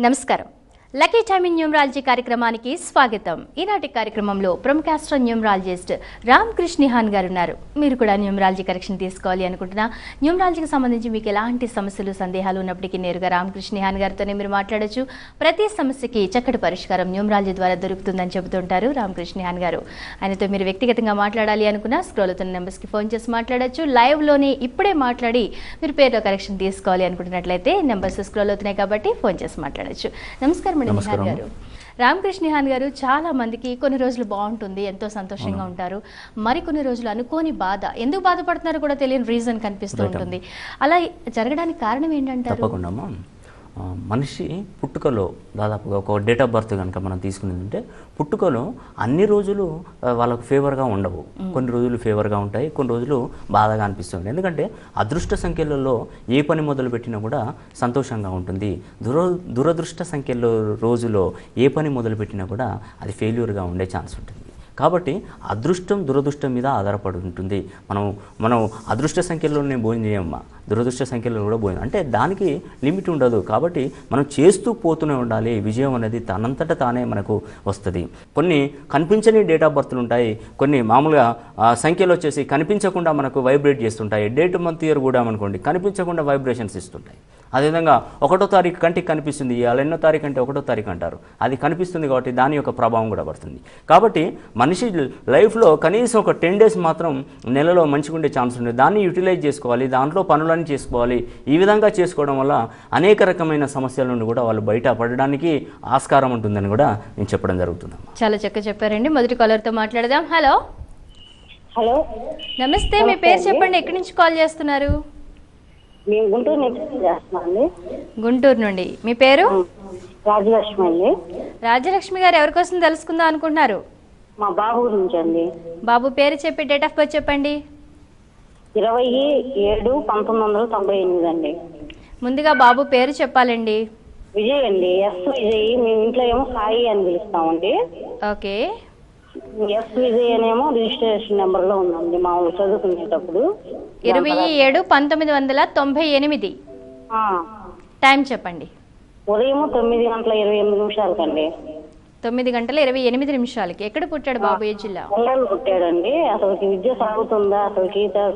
నమస్కారం. Lucky time in numerology కార్యక్రమానికి స్వాగతం. ఈనాటి కార్యక్రమంలో ప్రముఖ ఆస్ట్రో న్యూమరాలజిస్ట్ రామకృష్ణ నిహాన్ గారు ఉన్నారు. మీరు కూడా న్యూమరాలజీ కరెక్షన్ తీసుకోవాలి అనుకుంటున్నా, న్యూమరాలజీకి సంబంధించి మీకు ఎలాంటి సమస్యలు సందేహాలు ఉన్నప్పటికీ నేరుగా రామకృష్ణ నిహాన్ గారితోనే మీరు మాట్లాడొచ్చు. ప్రతి సమస్యకి చక్కటి పరిష్కారం న్యూమరాలజీ ద్వారా దొరుకుతుందని చెబుతుంటారు రామకృష్ణ నిహాన్ గారు. ఆయనతో మీరు వ్యక్తిగతంగా మాట్లాడాలి అనుకున్నా స్క్రోల్ అవుతున్న నెంబర్స్కి ఫోన్ చేసి మాట్లాడొచ్చు. లైవ్లోనే ఇప్పుడే మాట్లాడి మీరు పేరులో కరెక్షన్ తీసుకోవాలి అనుకుంటున్నట్లయితే నెంబర్స్ స్క్రోల్ అవుతున్నాయి కాబట్టి ఫోన్ చేసి మాట్లాడొచ్చు. నమస్కారం నిహాన్ గారు. రామకృష్ణ నిహాన్ గారు, చాలా మందికి కొన్ని రోజులు బాగుంటుంది, ఎంతో సంతోషంగా ఉంటారు, మరికొన్ని రోజులు అనుకోని బాధ, ఎందుకు బాధపడుతున్నారో కూడా తెలియని రీజన్ కనిపిస్తూ ఉంటుంది. అలా జరగడానికి కారణం ఏంటంటారు? తప్పకుండా మనిషి పుట్టుకలో దాదాపుగా ఒక డేట్ ఆఫ్ బర్త్ కనుక మనం తీసుకునేదంటే పుట్టుకలో అన్ని రోజులు వాళ్ళకు ఫేవర్గా ఉండవు. కొన్ని రోజులు ఫేవర్గా ఉంటాయి, కొన్ని రోజులు బాధగా అనిపిస్తుంది. ఎందుకంటే అదృష్ట సంఖ్యలలో ఏ పని మొదలు పెట్టినా కూడా సంతోషంగా ఉంటుంది. దురదృష్ట సంఖ్యలో రోజులో ఏ పని మొదలు పెట్టినా కూడా అది ఫెయిల్యూర్గా ఉండే ఛాన్స్ ఉంటుంది. కాబట్టి అదృష్టం దురదృష్టం మీద ఆధారపడి ఉంటుంది. మనం అదృష్ట సంఖ్యలోనే భోజనం చేయమ్మా, దురదృష్ట సంఖ్యలో కూడా భోజనం అంటే దానికి లిమిట్ ఉండదు. కాబట్టి మనం చేస్తూ పోతూనే ఉండాలి. విజయం అనేది తనంతట తానే మనకు వస్తుంది. కొన్ని కనిపించని డేట్ ఆఫ్ బర్త్లు ఉంటాయి, కొన్ని మామూలుగా సంఖ్యలు వచ్చేసి కనిపించకుండా మనకు వైబ్రేట్ చేస్తుంటాయి. డేట్ మంత్ ఇయర్ కూడా అనుకోండి కనిపించకుండా వైబ్రేషన్స్ ఇస్తుంటాయి. అదేవిధంగా 1వ తారీఖు కంటికి కనిపిస్తుంది, ఇవాళ ఎన్నో తారీఖు అంటే 1వ తారీఖు అంటారు, అది కనిపిస్తుంది కాబట్టి దాని యొక్క ప్రభావం కూడా పడుతుంది. కాబట్టి మనిషి లైఫ్లో కనీసం ఒక 10 days మాత్రం నెలలో మంచిగా ఉండే ఛాన్స్ ఉంది. దాన్ని యూటిలైజ్ చేసుకోవాలి, దాంట్లో పనులన్నీ చేసుకోవాలి. ఈ విధంగా చేసుకోవడం వల్ల అనేక రకమైన సమస్యల నుండి కూడా వాళ్ళు బయట పడడానికి ఆస్కారం ఉంటుందని కూడా నేను చెప్పడం జరుగుతుంది. చాలా చక్కగా చెప్పారండి. మొదటి కాలర్తో మాట్లాడదాం. హలో హలో, నమస్తే. మీ పేరు చెప్పండి, ఎక్కడి నుంచి కాల్ చేస్తున్నారు? మేము గుంటూరు నుంచి చేస్తున్నామండి. గుంటూరు నుండి. మీ పేరు? రాజలక్ష్మి అండి. రాజలక్ష్మి గారు, ఎవరి కోసం తెలుసుకుందాం అనుకుంటున్నారు? మా బాబు గురించి అండి. బాబు పేరు చెప్పి డేట్ ఆఫ్ బర్త్ చెప్పండి. 27/1998 అండి. ముందుగా బాబు పేరు చెప్పాలండి. విజయ్ అండి. ఎస్ విజయ్. మేము ఇంట్లో ఏమో సాయి అని పిలుస్తామండి. ఓకే. ఎస్ విజయ్ అనేమో రిజిస్ట్రేషన్ నెంబర్ లో ఉందండి మామూలు చదువుకునేటప్పుడు. 27/1998. టైం చెప్పండి. ఉదయం 9:28 అండి. 9:28. ఎక్కడ పుట్టాడు బాబు? ఏ జిల్లా? పిల్లలు పుట్టాడండి. అసలు విద్య సాగుతుందా? అసలు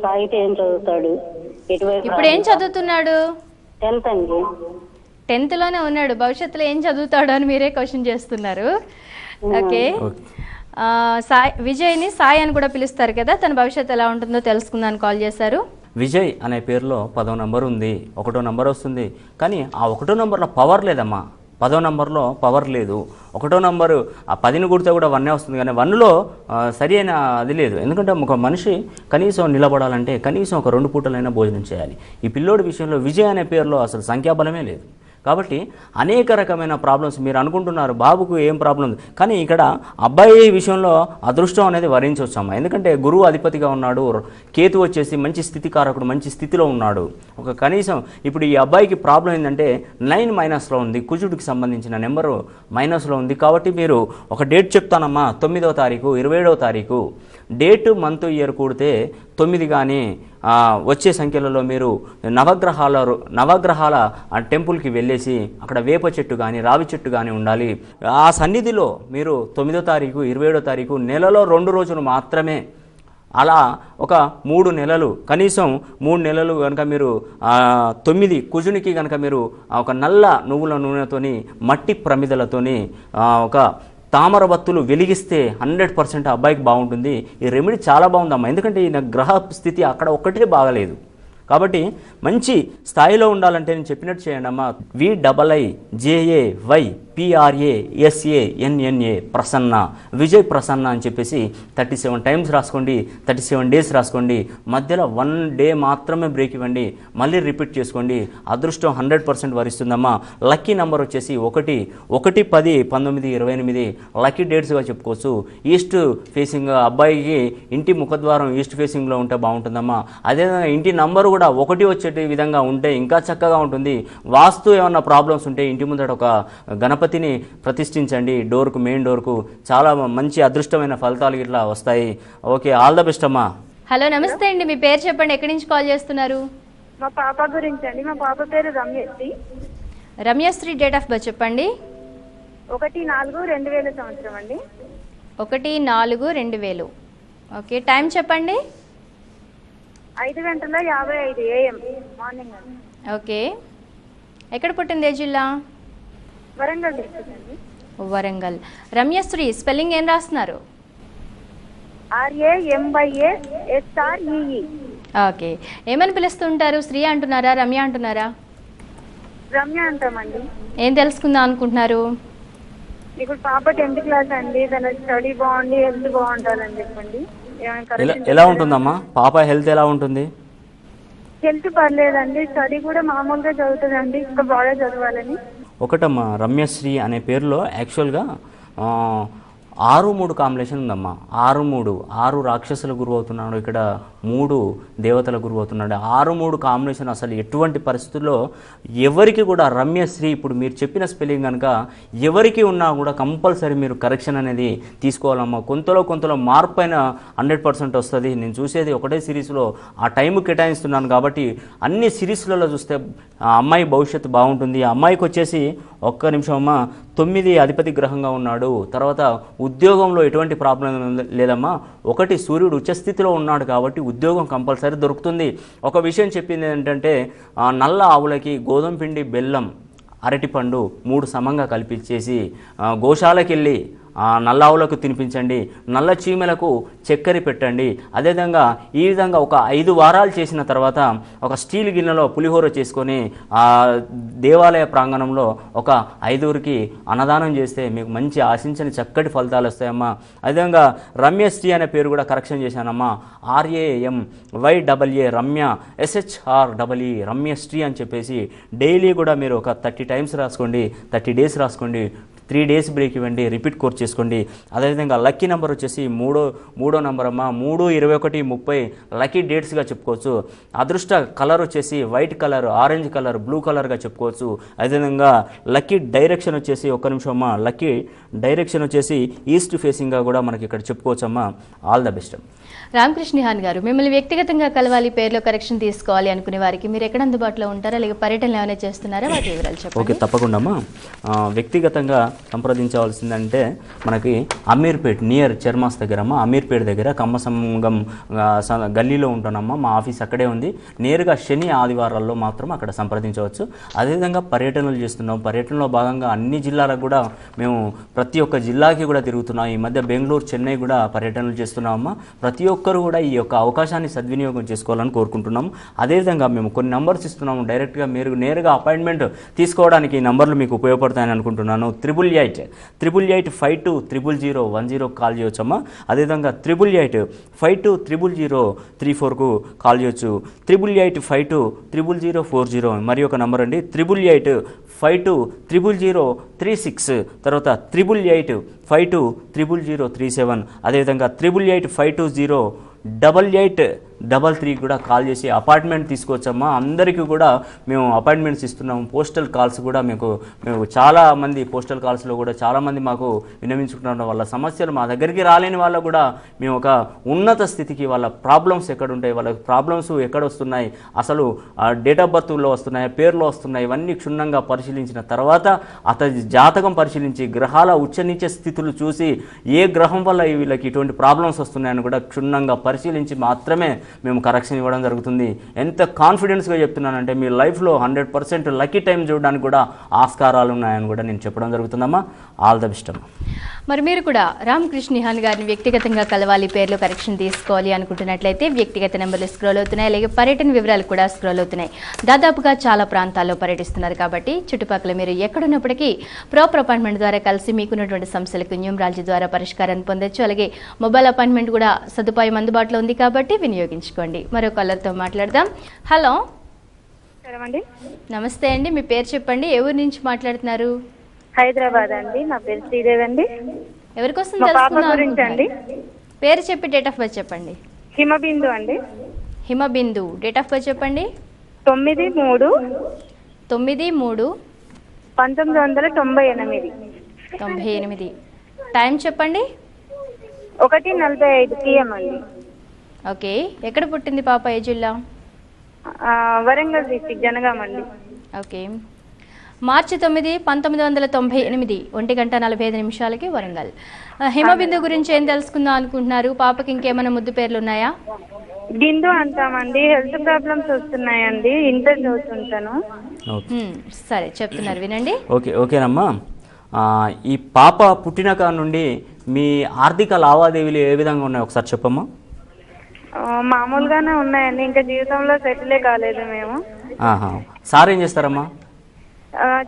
సాగితే ఏం చదువుతాడు? ఇప్పుడు ఏం చదువుతున్నాడు? 10th అండి. 10th లోనే ఉన్నాడు. భవిష్యత్తులో ఏం చదువుతాడు అని మీరే క్వశ్చన్ చేస్తున్నారు. ఓకే. విజయ్ని సాయి అని కూడా పిలుస్తారు కదా, తన భవిష్యత్తు ఎలా ఉంటుందో తెలుసుకుందాని కాల్ చేశారు. విజయ్ అనే పేరులో 10వ నంబర్ ఉంది, 1వ నంబర్ వస్తుంది. కానీ ఆ 1వ నంబర్లో పవర్ లేదమ్మా. 10వ నంబర్లో పవర్ లేదు. 1వ నంబరు ఆ 10ని కొడితే కూడా 1 వస్తుంది, కానీ 1లో సరి అయిన అది లేదు. ఎందుకంటే ఒక మనిషి కనీసం నిలబడాలంటే కనీసం ఒక 2 పూటలైనా భోజనం చేయాలి. ఈ పిల్లోడి విషయంలో విజయ్ అనే పేరులో అసలు సంఖ్యాబలమే లేదు. కాబట్టి అనేక రకమైన ప్రాబ్లమ్స్. మీరు అనుకుంటున్నారు బాబుకు ఏం ప్రాబ్లం ఉంది, కానీ ఇక్కడ అబ్బాయి విషయంలో అదృష్టం అనేది వరించవచ్చమ్మా. ఎందుకంటే గురువు అధిపతిగా ఉన్నాడు, కేతు వచ్చేసి మంచి స్థితికారకుడు, మంచి స్థితిలో ఉన్నాడు. ఒక కనీసం ఇప్పుడు ఈ అబ్బాయికి ప్రాబ్లం ఏంటంటే 9 మైనస్లో ఉంది, కుజుడికి సంబంధించిన నెంబరు మైనస్లో ఉంది. కాబట్టి మీరు ఒక డేట్ చెప్తానమ్మా, 9వ తారీఖు 27వ తారీఖు డేట్ మంత్ ఇయర్ కూడితే 9 కానీ వచ్చే సంఖ్యలలో మీరు నవగ్రహాల టెంపుల్కి వెళ్ళేసి అక్కడ వేప చెట్టు కానీ రావి చెట్టు కానీ ఉండాలి. ఆ సన్నిధిలో మీరు 9వ తారీఖు 27వ తారీఖు నెలలో 2 రోజులు మాత్రమే, అలా ఒక 3 నెలలు, కనీసం 3 నెలలు కనుక మీరు 9 కుజునికి కనుక మీరు ఒక నల్ల నువ్వుల నూనెతోని మట్టి ప్రమిదలతోని ఒక తామర బత్తులు వెలిగిస్తే 100% అబ్బాయికి బాగుంటుంది. ఈ రెమెడీ చాలా బాగుందమ్మా. ఎందుకంటే ఈయన గ్రహ స్థితి అక్కడ ఒక్కటే బాగలేదు. కాబట్టి మంచి స్థాయిలో ఉండాలంటే నేను చెప్పినట్టు చేయండి అమ్మా. VIJAYPRASANNA ప్రసన్న, విజయ్ ప్రసన్న అని చెప్పేసి 37 times రాసుకోండి, 37 days రాసుకోండి. మధ్యలో 1 day మాత్రమే బ్రేక్ ఇవ్వండి, మళ్ళీ రిపీట్ చేసుకోండి. అదృష్టం 100% వరిస్తుందమ్మా. లక్కీ నెంబర్ వచ్చేసి 1, 1, 10, 19, 28 లక్కీ డేట్స్గా చెప్పుకోవచ్చు. ఈస్ట్ ఫేసింగ్ అబ్బాయికి ఇంటి ముఖద్వారం ఈస్ట్ ఫేసింగ్లో ఉంటే బాగుంటుందమ్మా. అదేవిధంగా ఇంటి నంబరు కూడా 1 వచ్చే విధంగా ఉంటే ఇంకా చక్కగా ఉంటుంది. వాస్తు ఏమన్నా ప్రాబ్లమ్స్ ఉంటే ఇంటి ముందట ఒక గణపతిని ప్రతిష్ఠించండి, డోర్కు, మెయిన్ డోర్కు. చాలా మంచి అదృష్టమైన ఫలితాలు ఇట్లా వస్తాయి. ఓకే, ఆల్ ద బెస్ట్ అమ్మా. హలో, నమస్తే అండి. మీ పేరు చెప్పండి, ఎక్కడి నుంచి కాల్ చేస్తున్నారు? మా పాప గురించి అండి. మా పాప పేరు Ramyasri. Ramyasri date of birth చెప్పండి. 1/4/2000 సంవత్సరం అండి. 1/4/2000. ఓకే, టైం చెప్పండి. 5:55 AM మార్నింగ్ అండి. ఓకే, ఎక్కడ పుట్టింది, ఏ జిల్లా? వరంగల్ డిస్ట్రిక్ట్ అండి. వరంగల్. రమ్యశ్రీ స్పెల్లింగ్ ఏం రాస్తున్నారు? RAMYASREE. ఓకే, ఏమని పిలుస్తుంటారు? శ్రీ అంటున్నారా, రమ్య అంటున్నారా? రమ్య అంటామండి. ఏం తెలుసుకుందాం అనుకుంటున్నారు? ఇప్పుడు పాప 10th క్లాస్ అండి. తన స్టడీ బాగుంది, హెల్త్ బాగుంటారని చెప్పండి. ఎలా ఉంటుందమ్మా పాప హెల్త్ ఎలా ఉంటుంది? హెల్త్ పర్లేదండి, స్టడీ కూడా మామూలుగా చదువుతుందండి, ఇంకా బాగా చదవాలని. ఒకటమ్మా, రమ్యశ్రీ అనే పేరులో యాక్చువల్గా 6-3 కాంబినేషన్ ఉందమ్మా. 6 రాక్షసుల గురువు అవుతున్నాడు, ఇక్కడ 3 దేవతల గురువు అవుతున్నాడు. 6-3 కాంబినేషన్ అసలు ఎటువంటి పరిస్థితుల్లో ఎవరికి కూడా రమ్యశ్రీ ఇప్పుడు మీరు చెప్పిన స్పెల్లింగ్ కనుక ఎవరికి ఉన్నా కూడా కంపల్సరీ మీరు కరెక్షన్ అనేది తీసుకోవాలమ్మా. కొంతలో మార్పు అయినా 100% వస్తుంది. నేను చూసేది ఒకటే సిరీస్లో ఆ టైం కేటాయిస్తున్నాను కాబట్టి అన్ని సిరీస్లలో చూస్తే ఆ అమ్మాయి భవిష్యత్తు బాగుంటుంది. ఆ అమ్మాయికి వచ్చేసి ఒక్క నిమిషం అమ్మ, 9 అధిపతి గ్రహంగా ఉన్నాడు. తర్వాత ఉద్యోగంలో ఎటువంటి ప్రాబ్లం లేదమ్మా. 1 సూర్యుడు ఉచ్చస్థితిలో ఉన్నాడు కాబట్టి ఉద్యోగం కంపల్సరీ దొరుకుతుంది. ఒక విషయం చెప్పింది ఏంటంటే నల్ల ఆవులకి గోధుమ పిండి, బెల్లం, అరటిపండు 3 సమంగా కల్పించేసి గోశాలకు వెళ్ళి నల్ల ఆవులకు తినిపించండి, నల్ల చీమలకు చక్కెర పెట్టండి. అదేవిధంగా ఈ విధంగా ఒక 5 వారాలు చేసిన తర్వాత ఒక స్టీల్ గిన్నెలో పులిహోర చేసుకొని దేవాలయ ప్రాంగణంలో ఒక 5కి అన్నదానం చేస్తే మీకు మంచి ఆశించని చక్కటి ఫలితాలు వస్తాయమ్మా. అదేవిధంగా రమ్యశ్రీ అనే పేరు కూడా కరెక్షన్ చేశానమ్మా. RAMYAA రమ్య, SHREE రమ్యశ్రీ అని చెప్పేసి డైలీ కూడా మీరు ఒక 30 టైమ్స్ రాసుకోండి, 30 డేస్ రాసుకోండి, 3 డేస్ బ్రేక్ ఇవ్వండి, రిపీట్ కోర్స్ చేసుకోండి. అదేవిధంగా లక్కీ నెంబర్ వచ్చేసి మూడో నెంబర్ అమ్మా. 3, 21, 30 లక్కీ డేట్స్గా చెప్పుకోవచ్చు. అదృష్ట కలర్ వచ్చేసి white colour, orange colour, blue కలర్గా చెప్పుకోవచ్చు. అదేవిధంగా లక్కీ డైరెక్షన్ వచ్చేసి ఒక్క నిమిషం అమ్మా, లక్కీ డైరెక్షన్ వచ్చేసి ఈస్ట్ ఫేసింగ్గా కూడా మనకి ఇక్కడ చెప్పుకోవచ్చు అమ్మా. All the best. రామకృష్ణహాన్ గారు, మిమ్మల్ని వ్యక్తిగతంగా కలవాలి, పేరులో కరెక్షన్ తీసుకోవాలి అనుకునే వారికి మీరు ఎక్కడ అందుబాటులో ఉంటారా, లేక పర్యటనలు ఏమైనా చేస్తున్నారా, వాటి వివరాలు చెప్పండి. ఓకే, తప్పకుండా అమ్మా. వ్యక్తిగతంగా సంప్రదించవలసిందంటే మనకి అమీర్పేట్ నియర్ చర్మాస్ దగ్గర అమ్మా, అమీర్పేట్ దగ్గర కమ్మసంగం గల్లీలో ఉంటానమ్మా. మా ఆఫీస్ అక్కడే ఉంది. నేరుగా శని ఆదివారాల్లో మాత్రం అక్కడ సంప్రదించవచ్చు. అదేవిధంగా పర్యటనలు చేస్తున్నాం. పర్యటనలో భాగంగా అన్ని జిల్లాలకు కూడా మేము ప్రతి ఒక్క జిల్లాకి కూడా తిరుగుతున్నాం. ఈ మధ్య బెంగళూరు, చెన్నై కూడా పర్యటనలు చేస్తున్నామమ్మా. ప్రతి ఒక్కరు కూడా ఈ యొక్క అవకాశాన్ని సద్వినియోగం చేసుకోవాలని కోరుకుంటున్నాము. అదేవిధంగా మేము కొన్ని నంబర్స్ ఇస్తున్నాము. డైరెక్ట్గా మీరు నేరుగా అపాయింట్మెంట్ తీసుకోవడానికి ఈ నంబర్లు మీకు ఉపయోగపడతాయని అనుకుంటున్నాను. 8888520010 కాల్ చేయవచ్చమ్మా. అదేవిధంగా 8888520034కు కాల్ చేయొచ్చు. 8888520040 మరి ఒక నంబర్ అండి. 8888520036 తర్వాత 8888520037 అదేవిధంగా 8888520883 కూడా కాల్ చేసి అపాయింట్మెంట్ తీసుకోవచ్చమ్మా. అందరికీ కూడా మేము అపాయింట్మెంట్స్ ఇస్తున్నాము. పోస్టల్ కాల్స్ కూడా మేము చాలామంది పోస్టల్ కాల్స్లో కూడా చాలామంది మాకు విన్నవించుకుంటున్న వాళ్ళ సమస్యలు మా దగ్గరికి రాలేని వాళ్ళకు కూడా మేము ఒక ఉన్నత స్థితికి వాళ్ళ ప్రాబ్లమ్స్ ఎక్కడ ఉంటాయి, వాళ్ళ ప్రాబ్లమ్స్ ఎక్కడ వస్తున్నాయి, అసలు డేట్ ఆఫ్ బర్త్లో వస్తున్నాయి, పేర్లో వస్తున్నాయి, ఇవన్నీ క్షుణ్ణంగా పరిశీలించిన తర్వాత అతని జాతకం పరిశీలించి గ్రహాల ఉచ్చనీచ స్థితులు చూసి ఏ గ్రహం వల్ల వీళ్ళకి ఇటువంటి ప్రాబ్లమ్స్ వస్తున్నాయని కూడా క్షుణ్ణంగా పరిశీలించి మాత్రమే మేము కరెక్షన్ ఇవ్వడం జరుగుతుంది. ఎంత కాన్ఫిడెన్స్గా చెప్తున్నానంటే మీ లైఫ్లో 100% లక్కీ టైం చూడడానికి కూడా ఆస్కారాలు ఉన్నాయని కూడా నేను చెప్పడం జరుగుతుందమ్మా. ఆల్ ద బెస్ట్ అమ్మా. మరి మీరు కూడా రామకృష్ణహాన్ గారిని వ్యక్తిగతంగా కలవాలి, పేర్లో కరెక్షన్ తీసుకోవాలి అనుకుంటున్నట్లయితే వ్యక్తిగత నెంబర్లు స్క్రోల్ అవుతున్నాయి, అలాగే పర్యటన వివరాలు కూడా స్క్రోల్ అవుతున్నాయి. దాదాపుగా చాలా ప్రాంతాల్లో పర్యటిస్తున్నారు కాబట్టి చుట్టుపక్కల మీరు ఎక్కడున్నప్పటికీ ప్రాపర్ అపాయింట్మెంట్ ద్వారా కలిసి మీకున్నటువంటి సమస్యలకు న్యూమరాలజీ ద్వారా పరిష్కారాన్ని పొందొచ్చు. అలాగే మొబైల్ అపాయింట్మెంట్ కూడా సదుపాయం అందుబాటులో ఉంది కాబట్టి వినియోగించుకోండి. మరో కాలర్తో మాట్లాడదాం. హలో, నమస్తే అండి, మీ పేరు చెప్పండి, ఏ ఊరు నుంచి మాట్లాడుతున్నారు? హైదరాబాద్ అండి. నా పేరు శ్రీదేవి అండి. ఎవరికోసం అండి? పేరు చెప్పి డేట్ ఆఫ్ బర్త్ చెప్పండి. హిమబిందు అండి. హిమబిందు. డేట్ ఆఫ్ బర్త్ చెప్పండి. 9/3/1998. టైం చెప్పండి. 1:45 PM అండి. ఓకే, ఎక్కడ పుట్టింది పాప, ఏ జిల్లా? వరంగల్ డిస్ట్రిక్ట్, జనగాం అండి. ఓకే, మార్చి 9, 1998 1:45 వరంగల్. హిమబిందు గురించి ఏం తెలుసుకుందాం అనుకుంటున్నారు? పాపకి ఇంకేమైనా ముద్దు పేర్లు ఉన్నాయా? బిందు అంటామండి. హెల్త్ ప్రాబ్లమ్స్ వస్తున్నాయండి. ఇంటర్ చదువుతుంటాను. సరే చెప్తున్నారు వినండి. ఓకేనమ్మా. ఈ పాప పుట్టినక నుండి మీ ఆర్థిక లావాదేవీలు ఏ విధంగా ఉన్నాయి ఒకసారి చెప్పమ్మా. మామూలుగానే ఉన్నాయండి. ఇంకా జీవితంలో సెటిలే కాలేదు మేము. సార్ ఏం చేస్తారమ్మా?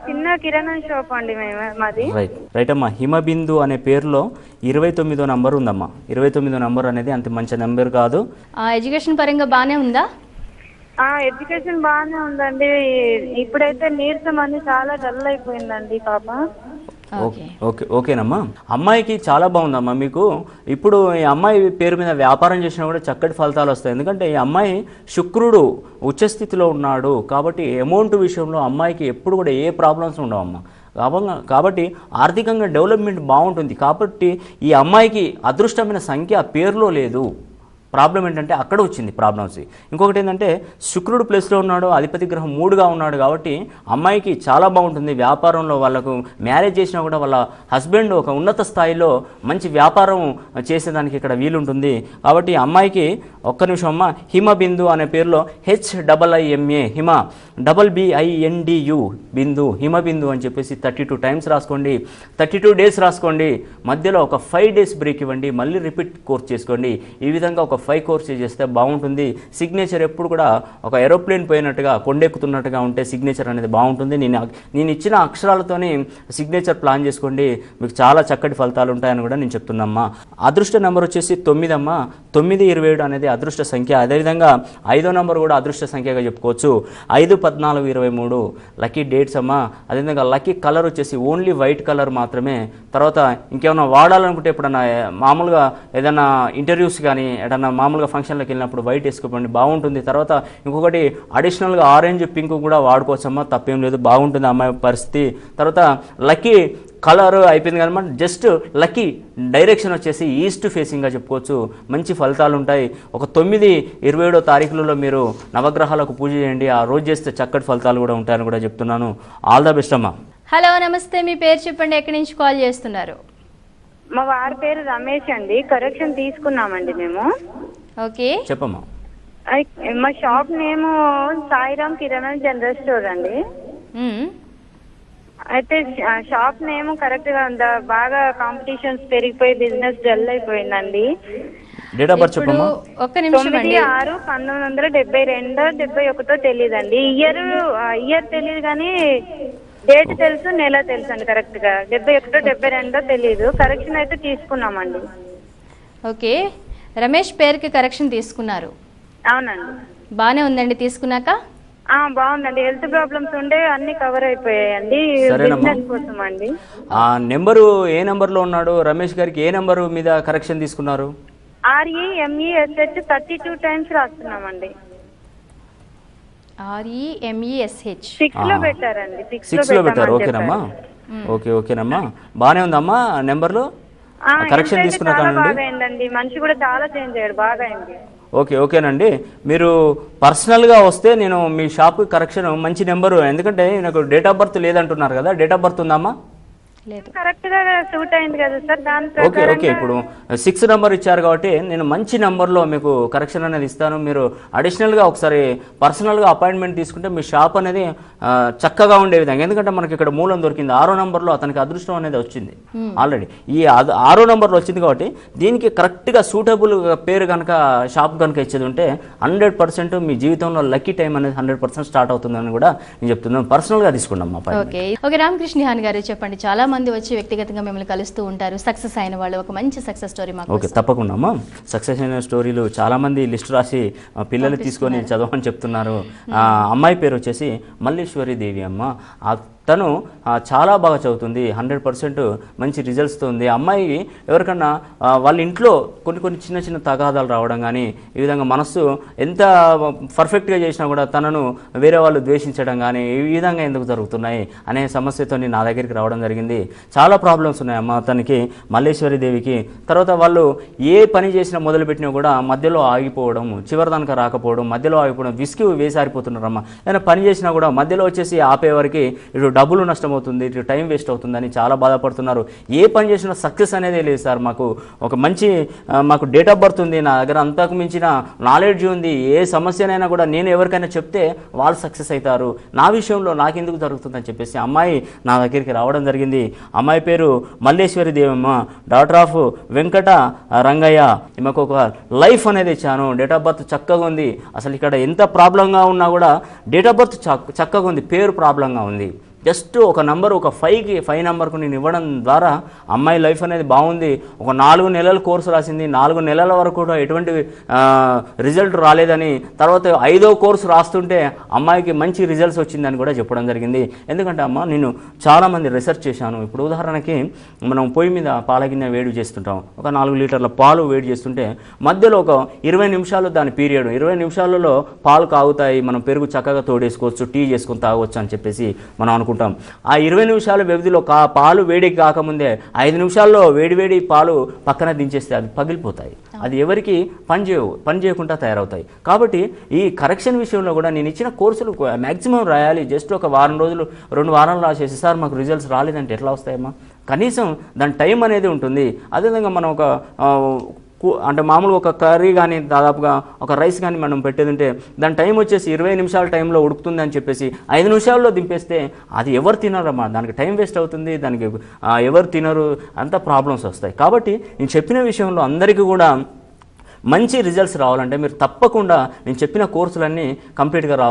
చిన్న కిరాణా షాప్ అండి మాది. రైట్ అమ్మా. హిమబిందు అనే పేరులో 29వ నంబర్ ఉందమ్మా. 29వ నంబర్ అనేది అంత మంచి నెంబర్ కాదు. ఎడ్యుకేషన్ పరంగా బాగానే ఉందా? ఎడ్యుకేషన్ బాగానే ఉందండి. ఇప్పుడైతే నీరసం అని చాలా డల్ అయిపోయిందండి పాప. ఓకేనమ్మా. అమ్మాయికి చాలా బాగుందమ్మా. మీకు ఇప్పుడు ఈ అమ్మాయి పేరు మీద వ్యాపారం చేసినా కూడా చక్కటి ఫలితాలు వస్తాయి. ఎందుకంటే ఈ అమ్మాయి శుక్రుడు ఉచ్చస్థితిలో ఉన్నాడు కాబట్టి అమౌంట్ విషయంలో అమ్మాయికి ఎప్పుడు కూడా ఏ ప్రాబ్లమ్స్ ఉండవమ్మా. కాబట్టి ఆర్థికంగా డెవలప్మెంట్ బాగుంటుంది. కాబట్టి ఈ అమ్మాయికి అదృష్టమైన సంఖ్య పేరులో లేదు. ప్రాబ్లం ఏంటంటే అక్కడ వచ్చింది ప్రాబ్లమ్స్. ఇంకొకటి ఏంటంటే శుక్రుడు ప్లేస్లో ఉన్నాడు, అధిపతి గ్రహం 3గా ఉన్నాడు కాబట్టి అమ్మాయికి చాలా బాగుంటుంది. వ్యాపారంలో వాళ్ళకు మ్యారేజ్ చేసినా కూడా వాళ్ళ హస్బెండ్ ఒక ఉన్నత స్థాయిలో మంచి వ్యాపారం చేసేదానికి ఇక్కడ వీలుంటుంది. కాబట్టి అమ్మాయికి ఒక్క నిమిషం అమ్మ. హిమబిందు అనే పేరులో HIIMA హిమ BINDU బిందు హిమబిందు అని చెప్పేసి 32 టైమ్స్ రాసుకోండి. 32 డేస్ రాసుకోండి. మధ్యలో ఒక 5 డేస్ బ్రేక్ ఇవ్వండి. మళ్ళీ రిపీట్ కోర్స్ చేసుకోండి. ఈ విధంగా ఒక 5 కోర్సెస్ చేస్తే బాగుంటుంది. సిగ్నేచర్ ఎప్పుడు కూడా ఒక ఏరోప్లేన్ పోయినట్టుగా కొండెక్కుతున్నట్టుగా ఉంటే సిగ్నేచర్ అనేది బాగుంటుంది. నేను ఇచ్చిన అక్షరాలతోని సిగ్నేచర్ ప్లాన్ చేసుకోండి. మీకు చాలా చక్కటి ఫలితాలు ఉంటాయని కూడా నేను చెప్తున్నామ్మా. అదృష్ట నెంబర్ వచ్చేసి 9 అమ్మా. 927 అనేది అదృష్ట సంఖ్య. అదేవిధంగా 5వ నెంబర్ కూడా అదృష్ట సంఖ్యగా చెప్పుకోవచ్చు. 5, 14, 23 లక్కీ డేట్స్ అమ్మా. అదేవిధంగా లక్కీ కలర్ వచ్చేసి ఓన్లీ వైట్ కలర్ మాత్రమే. తర్వాత ఇంకేమైనా వాడాలనుకుంటే ఎప్పుడన్నా మామూలుగా ఏదైనా ఇంటర్వ్యూస్ కానీ ఏదన్నా మామూలుగా ఫంక్షన్లకు వెళ్ళినప్పుడు వైట్ వేసుకోండి, బాగుంటుంది. తర్వాత ఇంకొకటి అడిషనల్గా ఆరెంజ్, పింక్ కూడా వాడుకోవచ్చమ్మా, తప్పేం లేదు, బాగుంటుంది అమ్మాయి పరిస్థితి. తర్వాత లక్కీ కలర్ అయిపోయింది కదమ్మా. జస్ట్ లక్కీ డైరెక్షన్ వచ్చేసి ఈస్ట్ ఫేసింగ్గా చెప్పుకోవచ్చు. మంచి ఫలితాలు ఉంటాయి. ఒక 9-27 తారీఖులలో మీరు నవగ్రహాలకు పూజ చేయండి. ఆ రోజు చేస్తే చక్కటి ఫలితాలు కూడా ఉంటాయని కూడా చెప్తున్నాను. ఆల్ ద బెస్ట్ అమ్మా. హలో నమస్తే, మీ పేరు చెప్పండి, ఎక్కడి నుంచి కాల్ చేస్తున్నారు? మా వారి పేరు రమేష్ అండి. కరెక్షన్ తీసుకున్నామండి మేము. ఓకే చెప్పమ్మా. మా షాప్ నేమ్ సాయిరామ్ కిరాణా జనరల్ స్టోర్ అండి. అయితే షాప్ నేమ్ కరెక్ట్ గా ఉందా? బాగా కాంపిటీషన్స్ పెరిగిపోయి బిజినెస్ డల్ అయిపోయిందండి. డేట్ ఆఫ్ బర్త్ చెప్పమ్మా. 9/6/1972 తెలియదండి. ఇయర్ తెలియదు కానీ డేట్ తెలుసు, నెల తెలుసు అండి. కరెక్ట్ గా 71, 72 తెలియదు. కరెక్షన్ అయితే తీసుకున్నామండి. ఓకే, రమేష్ పేరుకి కరెక్షన్ తీసుకున్నారు. అవునండి. బానే ఉందండి తీసుకున్నాక? బాగుందండి. హెల్త్ ప్రాబ్లమ్స్ ఉండే అన్ని కవర్ అయిపోయాయండి. బిజినెస్ కోసం అండి. నెంబరు ఏ నెంబర్లో ఉన్నాడు రమేష్ గారికి? ఏ నెంబరు మీద కరెక్షన్ తీసుకున్నారు? REMESH 32 టైమ్స్ రాస్తున్నామండి. REMESH 6 లో పెట్టారండి. 6 లో పెట్టారు. ఓకేనమ్మా. ఓకేనమ్మా, బానే ఉందమ్మా. నెంబర్లో కరెక్షన్ తీసుకున్నాకండి. మనిషి కూడా చాలా చేంజ్ అయ్యాడు, బాగా అయింది. ఓకేనండి. మీరు పర్సనల్గా వస్తే నేను మీ షాప్కి కరెక్షన్ మంచి నెంబరు, ఎందుకంటే నాకు డేట్ ఆఫ్ బర్త్ లేదంటున్నారు కదా, డేట్ ఆఫ్ బర్త్ ఉందమ్మా? కరెక్ట్ గా సూట్ అయింది కదా సార్. ఓకే ఇప్పుడు 6 నెంబర్ ఇచ్చారు కాబట్టి నేను మంచి నెంబర్లో మీకు కరెక్షన్ అనేది ఇస్తాను. మీరు అడిషనల్గా ఒకసారి పర్సనల్గా అపాయింట్మెంట్ తీసుకుంటే మీ షాప్ అనేది చక్కగా ఉండే విధంగా, ఎందుకంటే మనకి ఇక్కడ మూలం దొరికింది. 6వ నెంబర్లో అతనికి అదృష్టం అనేది వచ్చింది ఆల్రెడీ. ఈ 6వ నెంబర్లో వచ్చింది కాబట్టి దీనికి కరెక్ట్గా సూటబుల్ పేరు కనుక షాప్ కనుక ఇచ్చేది ఉంటే 100% మీ జీవితంలో లక్కీ టైం అనేది 100% స్టార్ట్ అవుతుందని కూడా నేను చెప్తున్నాను. పర్సనల్గా తీసుకున్నాం. ఓకే రామకృష్ణ హాన్ గారు చెప్పండి, చాలా మంది వచ్చి వ్యక్తిగతంగా మిమ్మల్ని కలుస్తూ ఉంటారు, సక్సెస్ అయిన వాళ్ళు, ఒక మంచి సక్సెస్ స్టోరీ మాకు. ఓకే, తప్పకుండా అమ్మా. సక్సెస్ అయిన స్టోరీలు చాలా మంది లిస్ట్ రాసి పిల్లలు తీసుకొని చదవని చెప్తున్నారు. అమ్మాయి పేరు వచ్చేసి మల్లేశ్వరి దేవి అమ్మ. తను చాలా బాగా చదువుతుంది, 100% మంచి రిజల్ట్స్తో ఉంది. అమ్మాయి ఎవరికన్నా వాళ్ళ ఇంట్లో కొన్ని చిన్న తగాదాలు రావడం కానీ, ఈ విధంగా మనస్సు ఎంత పర్ఫెక్ట్గా చేసినా కూడా తనను వేరే వాళ్ళు ద్వేషించడం కానీ, ఈ విధంగా ఎందుకు జరుగుతున్నాయి అనే సమస్యతో నా దగ్గరికి రావడం జరిగింది. చాలా ప్రాబ్లమ్స్ ఉన్నాయి అమ్మ తనకి, మల్లేశ్వరి దేవికి. తర్వాత వాళ్ళు ఏ పని చేసినా మొదలుపెట్టినా కూడా మధ్యలో ఆగిపోవడం, చివరిదానికి రాకపోవడం, మధ్యలో ఆగిపోవడం, విసికి వేసారిపోతున్నారమ్మ. ఏదైనా పని చేసినా కూడా మధ్యలో వచ్చేసి ఆపేవారికి ఇటు డబ్బులు నష్టమవుతుంది, ఇటు టైం వేస్ట్ అవుతుందని చాలా బాధపడుతున్నారు. ఏ పని చేసినా సక్సెస్ అనేది లేదు సార్. మాకు ఒక మంచి మాకు డేట్ ఆఫ్ బర్త్ ఉంది, నా దగ్గర అంతకు మించిన నాలెడ్జ్ ఉంది, ఏ సమస్యనైనా కూడా నేను ఎవరికైనా చెప్తే వాళ్ళు సక్సెస్ అవుతారు, నా విషయంలో నాకెందుకు జరుగుతుందని చెప్పేసి అమ్మాయి నా దగ్గరికి రావడం జరిగింది. అమ్మాయి పేరు మల్లేశ్వరి దేవమ్మ, డాక్టర్ ఆఫ్ వెంకట రంగయ్య. ఈమెకు ఒక లైఫ్ అనేది ఇచ్చాను. డేట్ ఆఫ్ బర్త్ చక్కగా ఉంది. అసలు ఇక్కడ ఎంత ప్రాబ్లంగా ఉన్నా కూడా డేట్ ఆఫ్ బర్త్ చక్కగా ఉంది, పేరు ప్రాబ్లంగా ఉంది. జస్ట్ ఒక నంబర్, ఒక 5 నెంబర్కు నేను ఇవ్వడం ద్వారా అమ్మాయి లైఫ్ అనేది బాగుంది. ఒక 4 నెలల కోర్సు రాసింది. 4 నెలల వరకు కూడా ఎటువంటి రిజల్ట్ రాలేదని, తర్వాత 5వ కోర్సు రాస్తుంటే అమ్మాయికి మంచి రిజల్ట్స్ వచ్చిందని కూడా చెప్పడం జరిగింది. ఎందుకంటే అమ్మ నేను చాలామంది రీసెర్చ్ చేశాను. ఇప్పుడు ఉదాహరణకి మనం పొయ్యి మీద పాలగిన్నె వేడి చేస్తుంటాం. ఒక 4 లీటర్ల పాలు వేడి చేస్తుంటే మధ్యలో ఒక 20 నిమిషాలు దాని పీరియడ్, 20 నిమిషాలలో పాలు కాగుతాయి, మనం పెరుగు చక్కగా తోడేసుకోవచ్చు, టీ చేసుకొని తాగవచ్చు అని చెప్పేసి మనం అనుకుంటాం. ఆ 20 నిమిషాల వ్యవధిలో పాలు వేడికి కాకముందే 5 నిమిషాల్లో వేడి పాలు పక్కన దించేస్తే అవి పగిలిపోతాయి. అది ఎవరికి పని చేయకుండా తయారవుతాయి. కాబట్టి ఈ కరెక్షన్ విషయంలో కూడా నేను ఇచ్చిన కోర్సులు మ్యాక్సిమం రాయాలి. జస్ట్ ఒక వారం రోజులు 2 వారాలు రాసేసి సార్ మాకు రిజల్ట్స్ రాలేదంటే ఎట్లా వస్తాయమ్మా? కనీసం దాని టైం అనేది ఉంటుంది. అదేవిధంగా మనం అంటే మామూలుగా ఒక కర్రీ కానీ దాదాపుగా ఒక రైస్ కానీ మనం పెట్టేదంటే దాని టైం వచ్చేసి 20 నిమిషాల టైంలో ఉడుకుతుంది అని చెప్పేసి 5 నిమిషాల్లో దింపేస్తే అది ఎవరు తినరమ్మా? దానికి టైం వేస్ట్ అవుతుంది, దానికి ఎవరు తినరు, అంత ప్రాబ్లమ్స్ వస్తాయి. కాబట్టి నేను చెప్పిన విషయంలో అందరికీ కూడా మంచి రిజల్ట్స్ రావాలంటే మీరు తప్పకుండా నేను చెప్పిన కోర్సులన్నీ కంప్లీట్గా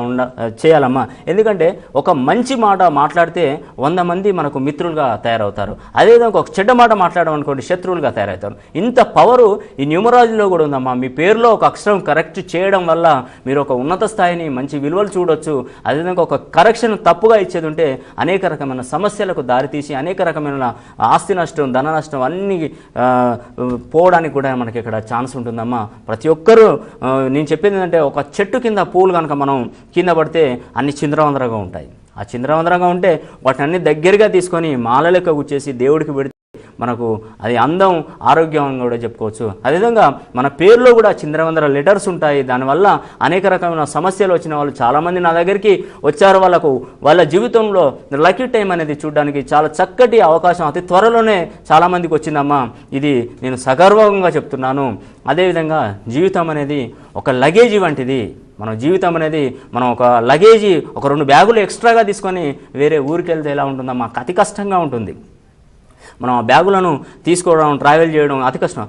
చేయాలమ్మా. ఎందుకంటే ఒక మంచి మాట మాట్లాడితే 100 మంది మనకు మిత్రులుగా తయారవుతారు. అదేవిధంగా ఒక చెడ్డ మాట మాట్లాడమనుకోండి శత్రువులుగా తయారవుతారు. ఇంత పవరు ఈ న్యూమరాలజీలో కూడా ఉందమ్మా. మీ పేరులో ఒక అక్షరం కరెక్ట్ చేయడం వల్ల మీరు ఒక ఉన్నత స్థాయిని, మంచి విలువలు చూడొచ్చు. అదేవిధంగా ఒక కరెక్షన్ తప్పుగా ఇచ్చేది ఉంటే అనేక రకమైన సమస్యలకు దారితీసి అనేక రకమైన ఆస్తి నష్టం, ధన నష్టం అన్నీ పోవడానికి కూడా మనకి ఇక్కడ ఛాన్స్ ఉంటుందమ్మా. ప్రతి ఒక్కరూ నేను చెప్పేది ఏంటంటే ఒక చెట్టు కింద పూలు కనుక మనం కింద పడితే అన్ని చిందరవందరగా ఉంటాయి. ఆ చిందరవందరగా ఉంటే వాటిని అన్ని దగ్గరగా తీసుకొని మాల లెక్క గుచ్చేసి దేవుడికి పెడితే మనకు అది అందం, ఆరోగ్యం కూడా చెప్పుకోవచ్చు. అదేవిధంగా మన పేరులో కూడా చిందరవందర లెటర్స్ ఉంటాయి. దానివల్ల అనేక రకమైన సమస్యలు వచ్చిన వాళ్ళు చాలామంది నా దగ్గరికి వచ్చారు. వాళ్ళ జీవితంలో లక్కీ టైం అనేది చూడడానికి చాలా చక్కటి అవకాశం అతి త్వరలోనే చాలామందికి వచ్చిందమ్మా. ఇది నేను సగర్వంగా చెప్తున్నాను. అదేవిధంగా జీవితం అనేది ఒక లగేజీ వంటిది. మన జీవితం అనేది మనం ఒక లగేజీ, ఒక 2 బ్యాగులు ఎక్స్ట్రాగా తీసుకొని వేరే ఊరికి వెళ్తే ఎలా ఉంటుందమ్మా? అతి కష్టంగా ఉంటుంది. మనం ఆ బ్యాగులను తీసుకోవడం, ట్రావెల్ చేయడం అతి కష్టం.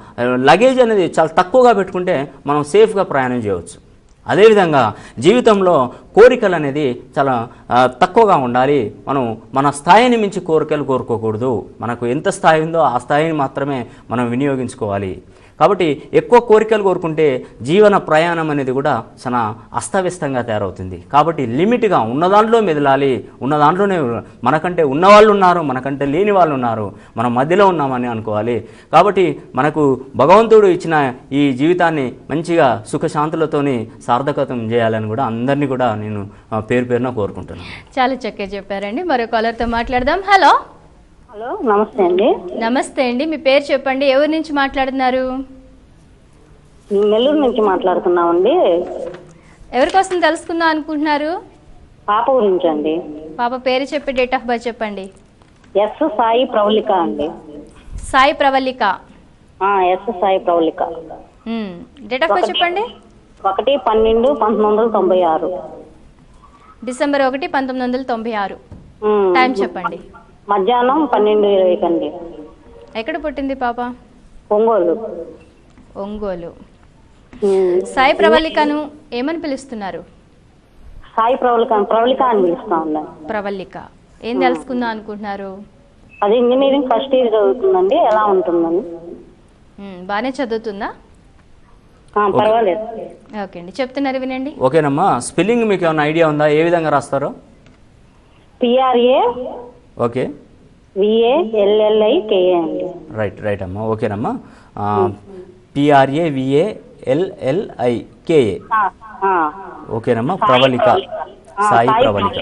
లగేజ్ అనేది చాలా తక్కువగా పెట్టుకుంటే మనం సేఫ్గా ప్రయాణం చేయవచ్చు. అదేవిధంగా జీవితంలో కోరికలు అనేది చాలా తక్కువగా ఉండాలి. మనం మన స్థాయిని మించి కోరికలు కోరుకోకూడదు. మనకు ఎంత స్థాయి ఉందో ఆ స్థాయిని మాత్రమే మనం వినియోగించుకోవాలి. కాబట్టి ఎక్కువ కోరికలు కోరుకుంటే జీవన ప్రయాణం అనేది కూడా చాలా అస్తవ్యస్తంగా తయారవుతుంది. కాబట్టి లిమిట్గా ఉన్న దాంట్లో మెదలాలి. ఉన్న దాంట్లోనే మనకంటే ఉన్నవాళ్ళు ఉన్నారు, మనకంటే లేని వాళ్ళు ఉన్నారు, మనం మధ్యలో ఉన్నామని అనుకోవాలి. కాబట్టి మనకు భగవంతుడు ఇచ్చిన ఈ జీవితాన్ని మంచిగా సుఖశాంతులతోని సార్థకతం చేయాలని కూడా అందరినీ కూడా నేను పేరున కోరుకుంటున్నాను. చాలా చక్కగా చెప్పారండి. మరో కాలర్తో మాట్లాడదాం. హలో హలో, నమస్తే అండి. నమస్తే అండి, మీ పేరు చెప్పండి, ఎవరి నుంచి మాట్లాడుతున్నారు? నెల్లూరు నుంచి మాట్లాడుతున్నామండి. ఎవరి కోసం తెలుసుకుందాం అనుకుంటున్నారు? పాప గురించి అండి. పాప పేరు చెప్పి డేట్ ఆఫ్ బర్త్ చెప్పండి. ఎస్ సాయి ప్రవళిక అండి. Sai Pravallika. S Sai Pravallika. Date of birth చెప్పండి. 1/12/1996. డిసెంబర్ 1, 1996. టైం చెప్పండి. మధ్యాహ్నం 12:20 అండి. ఎక్కడ పుట్టింది పాప? ఒంగోలు. సాయి ప్రవళికను ఏమని పిలుస్తున్నారు? సాయి ప్రవళిక అని పిలుస్తా ఉన్నాను. ప్రవళిక ఏం తెలుసుకుందాం అనుకుంటున్నారు? అది ఇంజనీరింగ్ ఫస్ట్ ఇయర్ చదువుతుందండి. ఎలా ఉంటుందని? బాగానే చదువుతుందా? పర్వాలేదు. ఓకే అండి, చెప్తున్నారు వినండి. ఓకేనమ్మా. స్పెల్లింగ్ మీకు ఏమైనా ఐడియా ఉందా? ఏ విధంగా రాస్తారో? PRA ఓకే, VALLIKA అండి. రైట్ అమ్మా. ఓకేనమ్మా. PRAVALLIKA. ఓకేనమ్మా. ప్రవళిక, సాయి ప్రవళిక.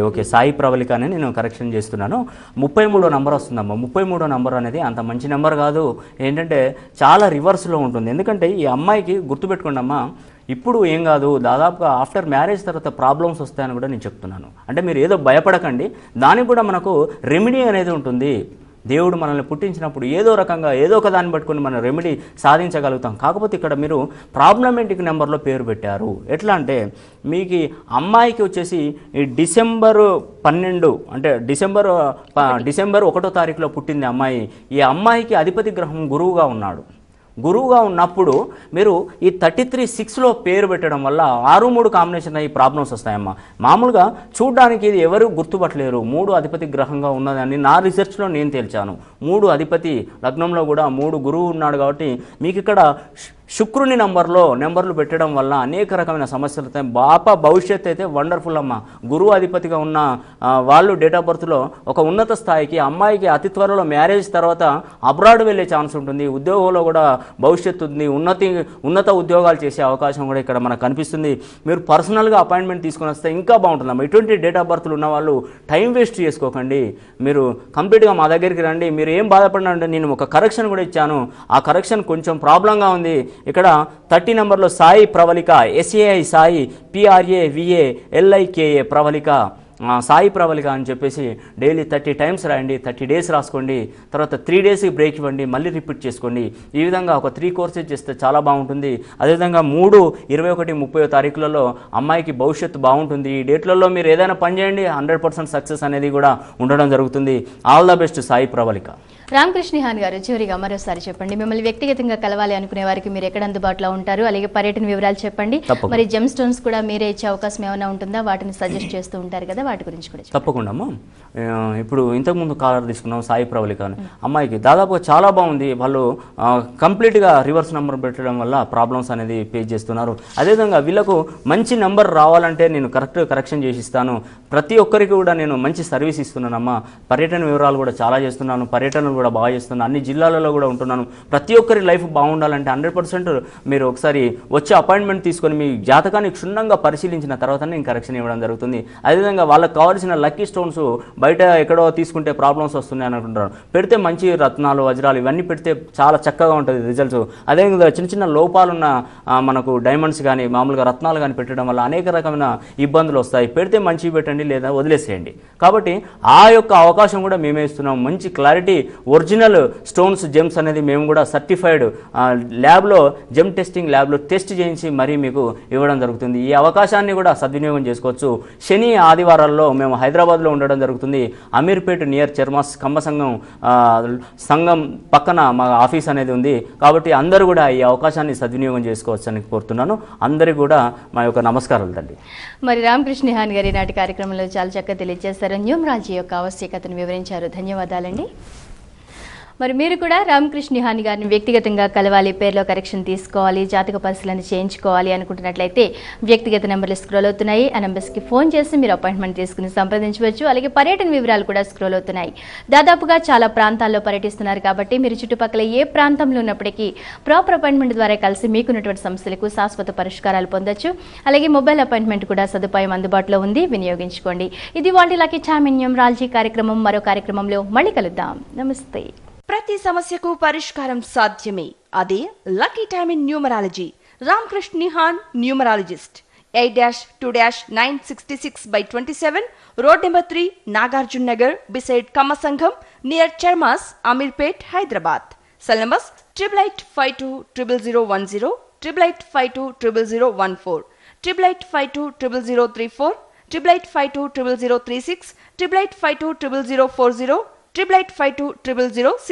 ఓకే, సాయి ప్రవళిక అని నేను కరెక్షన్ చేస్తున్నాను. 33వ నంబర్ వస్తుందమ్మా. 33వ నంబర్ అనేది అంత మంచి నెంబర్ కాదు. ఏంటంటే చాలా రివర్స్లో ఉంటుంది. ఎందుకంటే ఈ అమ్మాయికి గుర్తుపెట్టుకోండి అమ్మా, ఇప్పుడు ఏం కాదు, దాదాపుగా ఆఫ్టర్ మ్యారేజ్ తర్వాత ప్రాబ్లమ్స్ వస్తాయని కూడా నేను చెప్తున్నాను. అంటే మీరు ఏదో భయపడకండి, దానికి కూడా మనకు రెమెడీ అనేది ఉంటుంది. దేవుడు మనల్ని పుట్టించినప్పుడు ఏదో రకంగా ఏదో ఒక దాన్ని పట్టుకొని మనం రెమెడీ సాధించగలుగుతాం. కాకపోతే ఇక్కడ మీరు ప్రాబ్లమేటిక్ నెంబర్లో పేరు పెట్టారు. ఎట్లా అంటే మీకు అమ్మాయికి వచ్చేసి ఈ డిసెంబర్ 12 అంటే డిసెంబర్ 1వ తారీఖులో పుట్టింది అమ్మాయి. ఈ అమ్మాయికి అధిపతి గ్రహం గురువుగా ఉన్నాడు. గురువుగా ఉన్నప్పుడు మీరు ఈ 33-6లో పేరు పెట్టడం వల్ల 6-3 కాంబినేషన్ అయ్యి ప్రాబ్లమ్స్ వస్తాయమ్మా. మామూలుగా చూడడానికి ఇది ఎవరు గుర్తుపట్టలేరు. 3 అధిపతి గ్రహంగా ఉన్నదని నా రీసెర్చ్లో నేను తేల్చాను. 3 అధిపతి లగ్నంలో కూడా 3 గురువు ఉన్నాడు. కాబట్టి మీకు ఇక్కడ శుక్రుని నెంబర్లు పెట్టడం వల్ల అనేక రకమైన సమస్యలు వస్తాయి. భవిష్యత్తు అయితే వండర్ఫుల్ అమ్మ. గురువు అధిపతిగా ఉన్న వాళ్ళు డేట్ ఆఫ్ బర్త్లో ఒక ఉన్నత స్థాయికి, అమ్మాయికి అతి త్వరలో మ్యారేజ్ తర్వాత అబ్రాడ్ వెళ్ళే ఛాన్స్ ఉంటుంది. ఉద్యోగంలో కూడా భవిష్యత్తు ఉంది. ఉన్నత ఉద్యోగాలు చేసే అవకాశం కూడా ఇక్కడ మనకు కనిపిస్తుంది. మీరు పర్సనల్గా అపాయింట్మెంట్ తీసుకొని వస్తే ఇంకా బాగుంటుందమ్మా. ఇటువంటి డేట్ ఆఫ్ బర్త్లు ఉన్న వాళ్ళు టైం వేస్ట్ చేసుకోకండి. మీరు కంప్లీట్గా మా దగ్గరికి రండి. మీరు ఏం బాధపడినా అంటే నేను ఒక కరెక్షన్ కూడా ఇచ్చాను. ఆ కరెక్షన్ కొంచెం ప్రాబ్లంగా ఉంది. ఇక్కడ 30 నెంబర్లో Sai Pravalika, SAI Sai, PRAVA LIKA Pravalika, Sai Pravalika అని చెప్పేసి డైలీ 30 టైమ్స్ రాయండి. 30 డేస్ రాసుకోండి. తర్వాత 3 డేస్కి బ్రేక్ ఇవ్వండి, మళ్ళీ రిపీట్ చేసుకోండి. ఈ విధంగా ఒక 3 కోర్సెస్ చేస్తే చాలా బాగుంటుంది. అదేవిధంగా 3, 21, 30 తారీఖులలో అమ్మాయికి భవిష్యత్తు బాగుంటుంది. ఈ డేట్లలో మీరు ఏదైనా పని చేయండి, 100% సక్సెస్ అనేది కూడా ఉండడం జరుగుతుంది. All the best Sai Pravallika. Ramakrishnihan గారు, చివరిగా మరోసారి చెప్పండి, మిమ్మల్ని వ్యక్తిగతంగా కలవాలి అనుకునే వారికి మీరు ఎక్కడ అందుబాటులో ఉంటారు, అలాగే పర్యటన వివరాలు చెప్పండి. మరి జెమ్ స్టోన్స్ కూడా మీరే ఇచ్చే అవకాశం ఏమైనా ఉంటుందా? వాటిని సజెస్ట్ చేస్తూ ఉంటారు కదా, వాటి గురించి కూడా తప్పకుండా అమ్మా. ఇప్పుడు ఇంతకుముందు కాలర్ తీసుకున్నాం సాయి ప్రవళిక అని. అమ్మాయికి దాదాపుగా చాలా బాగుంది. వాళ్ళు కంప్లీట్గా రివర్స్ నెంబర్ పెట్టడం వల్ల ప్రాబ్లమ్స్ అనేది ఫేస్ చేస్తున్నారు. అదేవిధంగా వీళ్ళకు మంచి నెంబర్ రావాలంటే నేను కరెక్షన్ చేసి ఇస్తాను. ప్రతి ఒక్కరికి కూడా నేను మంచి సర్వీస్ ఇస్తున్నానమ్మా. పర్యటన వివరాలు కూడా చాలా చేస్తున్నాను. పర్యటనలు కూడా బాగా చేస్తున్నాను. అన్ని జిల్లాలలో కూడా ఉంటున్నాను. ప్రతి ఒక్కరి లైఫ్ బాగుండాలంటే 100% మీరు ఒకసారి వచ్చి అపాయింట్మెంట్ తీసుకొని మీ జాతకాన్ని క్షుణ్ణంగా పరిశీలించిన తర్వాత నేను కరెక్షన్ ఇవ్వడం జరుగుతుంది. అదేవిధంగా వాళ్ళకి కావాల్సిన లక్కీ స్టోన్స్ బయట ఎక్కడో తీసుకుంటే ప్రాబ్లమ్స్ వస్తున్నాయి అని అనుకుంటారు. పెడితే మంచి రత్నాలు, వజ్రాలు ఇవన్నీ పెడితే చాలా చక్కగా ఉంటుంది రిజల్ట్స్. అదేవిధంగా చిన్న చిన్న లోపాలున్న మనకు డైమండ్స్ కానీ మామూలుగా రత్నాలు కానీ పెట్టడం వల్ల అనేక రకమైన ఇబ్బందులు వస్తాయి. పెడితే మంచివి పెట్టండి, లేదా వదిలేసేయండి. కాబట్టి ఆ యొక్క అవకాశం కూడా మేమే ఇస్తున్నాం. మంచి క్లారిటీ ఒరిజినల్ స్టోన్స్ జెమ్స్ అనేది మేము కూడా సర్టిఫైడ్ ల్యాబ్లో జెమ్ టెస్టింగ్ ల్యాబ్లో టెస్ట్ చేయించి మరీ మీకు ఇవ్వడం జరుగుతుంది. ఈ అవకాశాన్ని కూడా సద్వినియోగం చేసుకోవచ్చు. శని ఆదివారాల్లో మేము హైదరాబాద్లో ఉండడం జరుగుతుంది. అమీర్పేట్ నియర్ చర్మాస్ కంబ సంఘం పక్కన మా ఆఫీస్ అనేది ఉంది. కాబట్టి అందరూ కూడా ఈ అవకాశాన్ని సద్వినియోగం చేసుకోవచ్చు అని కోరుతున్నాను. అందరికీ కూడా మా యొక్క నమస్కారాలు తండ్రి. మరి రామకృష్ణిహాన్ గారి నాటి కార్యక్రమంలో చాలా చక్కగా తెలియజేశారు. న్యూమరాలజీ యొక్క ఆవశ్యకతను వివరించారు. ధన్యవాదాలండి. మరి మీరు కూడా రామకృష్ణిహాన్ గారిని వ్యక్తిగతంగా కలవాలి, పేరులో కరెక్షన్ తీసుకోవాలి, జాతక పరిశీలన చేయించుకోవాలి అనుకుంటున్నట్లయితే వ్యక్తిగత నెంబర్లు స్క్రోల్ అవుతున్నాయి. ఆ నెంబర్స్కి ఫోన్ చేసి మీరు అపాయింట్మెంట్ తీసుకుని సంప్రదించవచ్చు. అలాగే పర్యటన వివరాలు కూడా స్క్రోల్ అవుతున్నాయి. దాదాపుగా చాలా ప్రాంతాల్లో పర్యటిస్తున్నారు కాబట్టి మీరు చుట్టుపక్కల ఏ ప్రాంతంలో ఉన్నప్పటికీ ప్రాపర్ అపాయింట్మెంట్ ద్వారా కలిసి మీకున్నటువంటి సమస్యలకు శాశ్వత పరిష్కారాలు పొందొచ్చు. అలాగే మొబైల్ అపాయింట్మెంట్ కూడా సదుపాయం అందుబాటులో ఉంది, వినియోగించుకోండి. ఇది వాటి లక్కీ టైమ్ ఇన్ న్యూమరాలజీ కార్యక్రమం. మరో కార్యక్రమంలో మళ్ళీ కలుద్దాం. నమస్తే. ప్రతి సమస్యకు పరిష్కారం సాధ్యమే. అదే lucky time in numerology. Ramakrishnihan numerologist. 8-966/27 road number 3, Nagarjuna Nagar, beside Kamma Sangham, near Charmas, Ameerpet, Hyderabad. Cell numbers 88520010, 88520014, 88520034, 88520036, 88520040, 88520006.